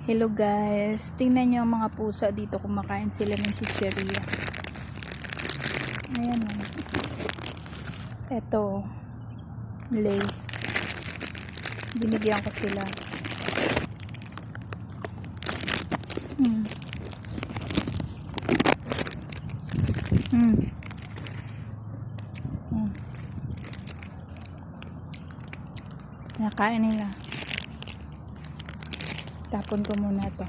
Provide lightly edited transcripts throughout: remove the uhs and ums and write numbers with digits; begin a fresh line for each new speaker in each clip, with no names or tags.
Hello guys, tingnan nyo ang mga pusa dito, kumakain sila ng chicheria. Ayan o. Eto, Lays. Binigyan ko sila. Hmm. Nakain nila. Tapon ko muna to.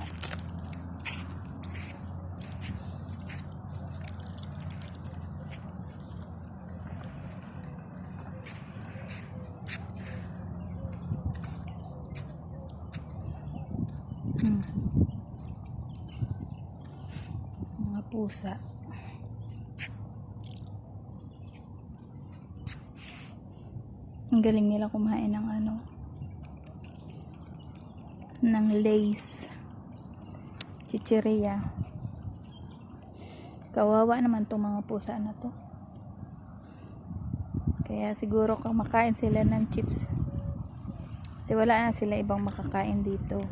Mga pusa. Ang galing nila kumain ng ng Lays. Chicheria. Kawawa naman tong mga pusa na to. Kaya siguro kumakain sila ng chips. Kasi wala na sila ibang makakain dito.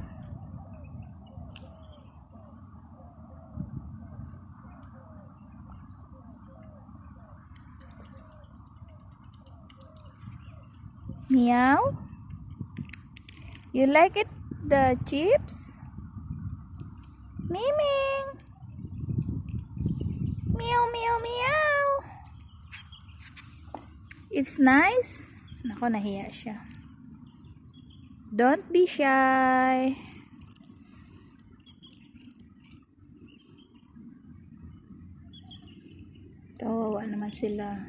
Meow? You like it, the chips? Miming! Meow, meow, meow! It's nice? Nako, nahiya siya. Don't be shy. Kawawa naman sila.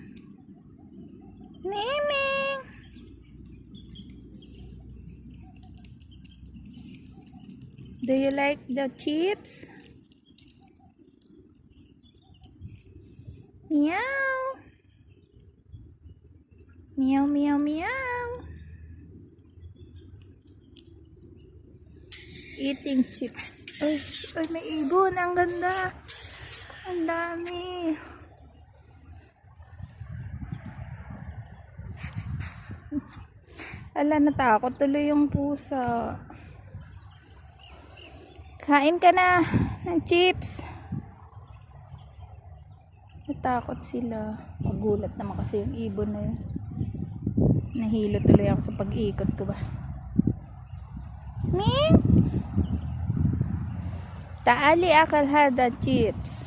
Miming! Do you like the chips? Meow! Meow, meow, meow! Eating chips. Ay, ay, may ibon. Ang ganda. Ang dami. Ala, natakot tuloy yung pusa. Kain ka na ng chips. Natakot sila. Pagulat naman kasi yung ibon na yun. Nahilo tuloy ako sa pag-iikot ko ba. Ming! Taali akal hada chips.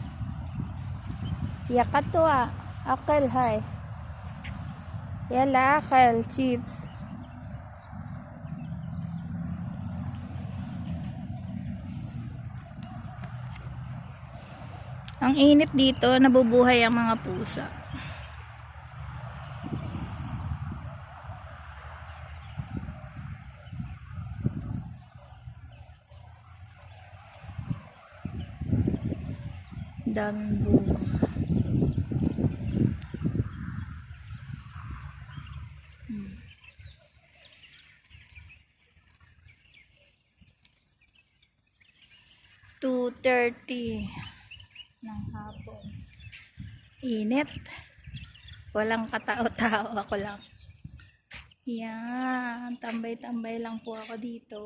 Yakato akal hai. Yala akal chips. Ang init dito, nabubuhay ang mga pusa. Daming bunga. Hmm. 2:30 ng hapon. Init. Walang katao-tao, ako lang. Yan, tambay-tambay lang po ako dito.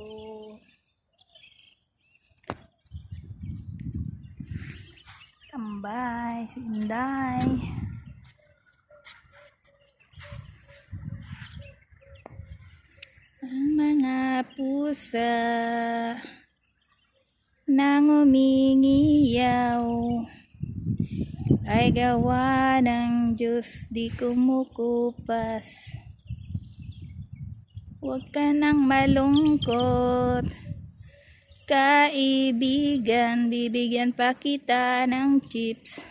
Tambay, sinday. Ang mga pusa nang umingiyaw ay gawa ng Diyos, di kumukupas. Huwag ka nang malungkot, kaibigan, bibigyan pa kita ng chips.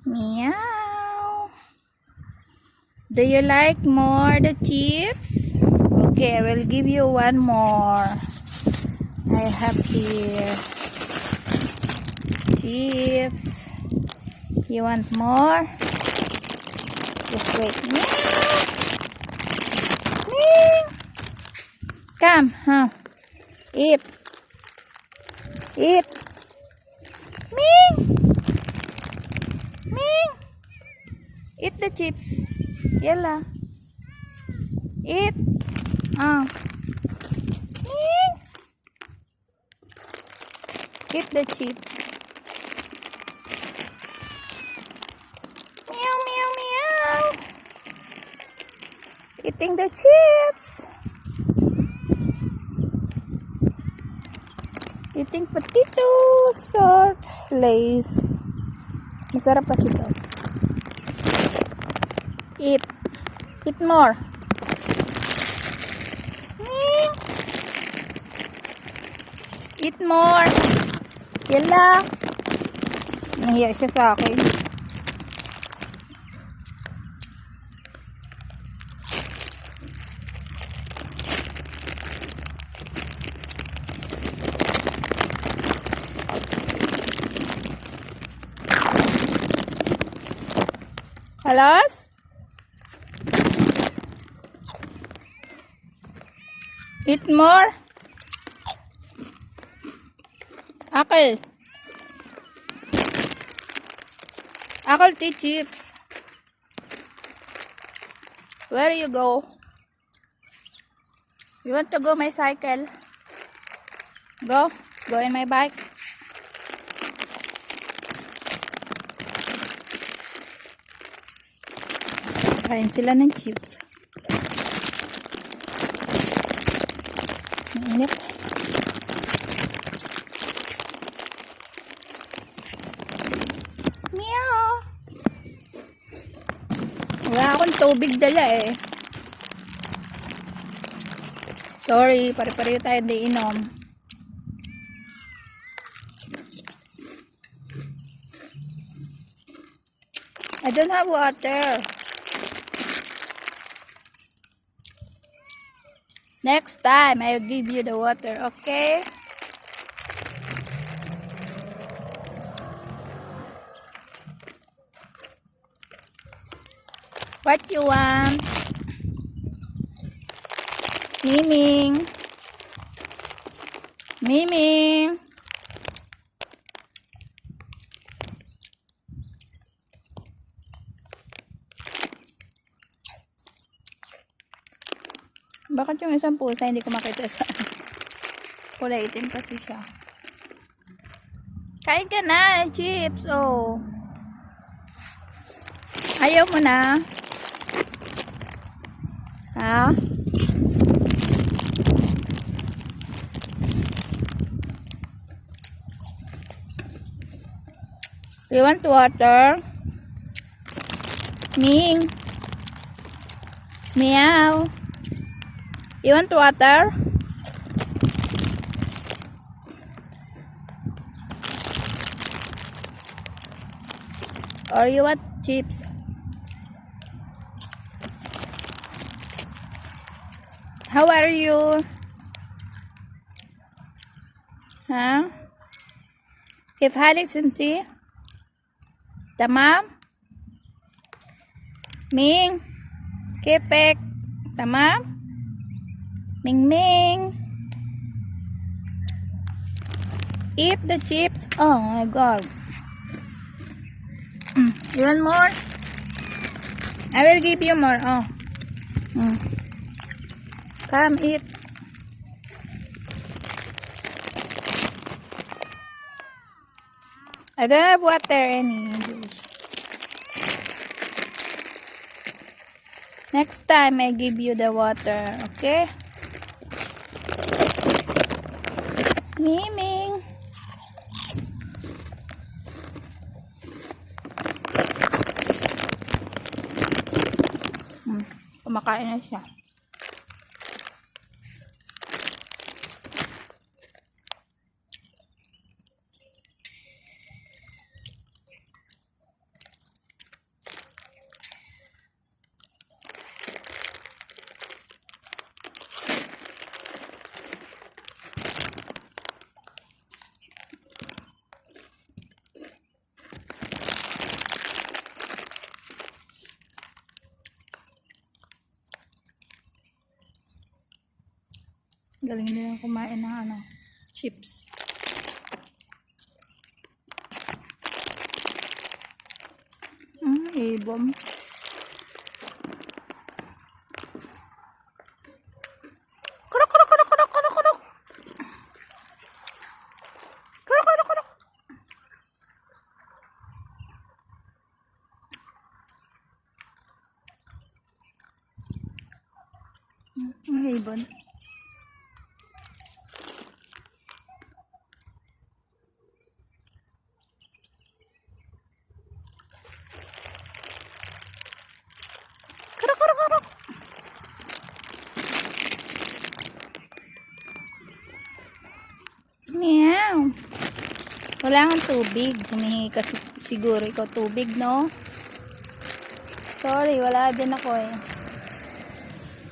Meow. Do you like more the chips? Okay, I will give you one more. I have here chips. You want more? Just wait. Meow. Meow. Come, huh? Eat. Eat. Meow. Meow. Eat the chips. Yalla. Eat. Ah. Eat the chips. Meow, meow, meow. Eating the chips. Eating potatoes, salt, Lays. Masarap pa ito. Eat. Eat more. Eat more. Yala. Nahiya siya sa akin. Halos? Eat more. Akal. Akal tea chips. Where you go? You want to go my cycle? Go. Go in my bike. Kain sila ng chips. Ang init. Meow. Wala akong tubig dala eh. Sorry, pare-pareho tayo di inom. I don't have water. Next time, I'll give you the water, okay? What you want? Miming. Miming. Bakit yung isang pusa hindi ko makita sa kulay itim kasi siya. Kain ka na, chips, oh. Ayaw mo na? Ha? You want water? Ming. Meow. You want water? Or you want chips? How are you? Huh? كيف حالك انتي؟ تمام؟ مين؟ كيفك؟ تمام؟ Ming Ming. Eat the chips. Oh my god. You want more? I will give you more. Oh. Come eat. I don't have water any juice. Next time I give you the water, okay? Miming. Kumakain na siya. Galing nila kumain ng chips. Ibom. Ang ibon. Karok, karok, karok. Meow. Wala kang tubig. Humihingi ka siguro ikaw tubig, no? Sorry, wala din ako eh.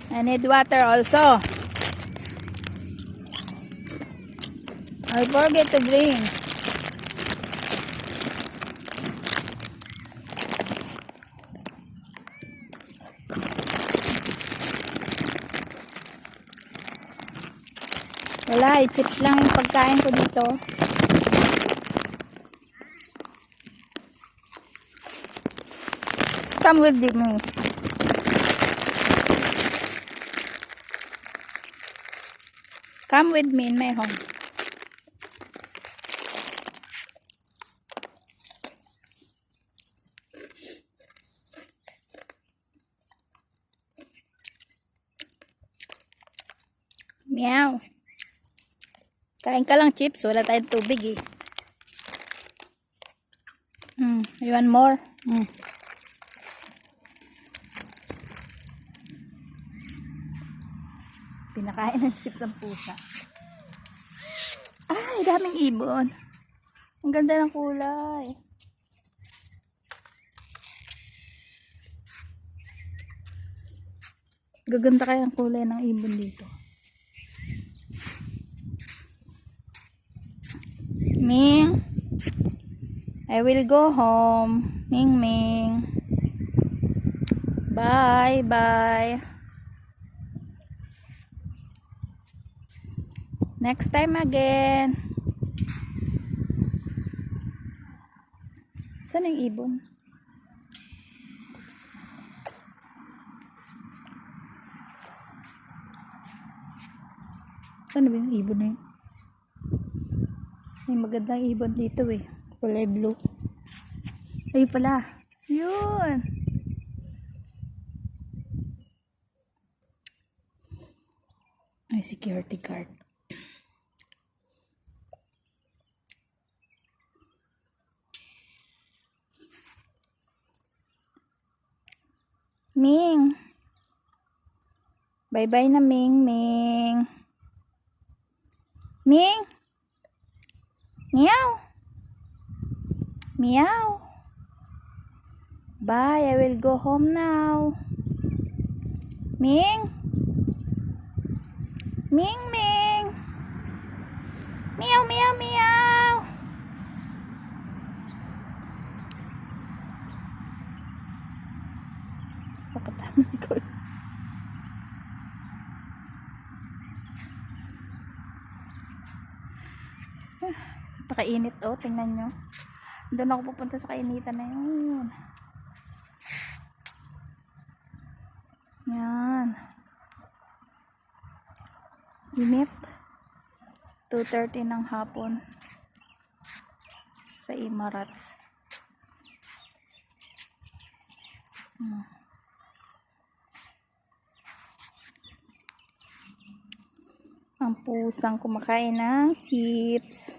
I need water also. I forget to bring. Wala, i-chips lang yung pagkain ko dito. Come with me. Come with me in my home. Meow. Kain ka lang chips, wala tayong tubig eh. You want more? Pinakain ng chips ang pusa. Ay, daming ibon. Ang ganda ng kulay. Gaganda kaya ang kulay ng ibon dito. Ming, I will go home. Ming, Ming. Bye, bye. Next time again. Saan yung ibon? Saan ba yung ibon na yun? May magandang ibon dito eh. Kulay blue. Ayun pala. Yun. Ay, security guard. Ming. Bye-bye na Ming, Ming. Ming. Meow. Meow. Bye, I will go home now. Ming. Ming, Ming. Meow, meow, meow. Papatanan ko. Napakainit oh, tingnan nyo. Doon ako pupunta sa kainitan na yun. Yan. Init. 2:30 ng hapon. Sa Emirates. Ang pusang kumakain ng chips.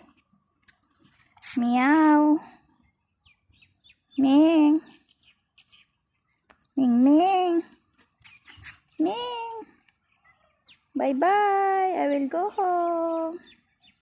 Meow. Ming. Ming, Ming. Ming. Bye-bye. I will go home.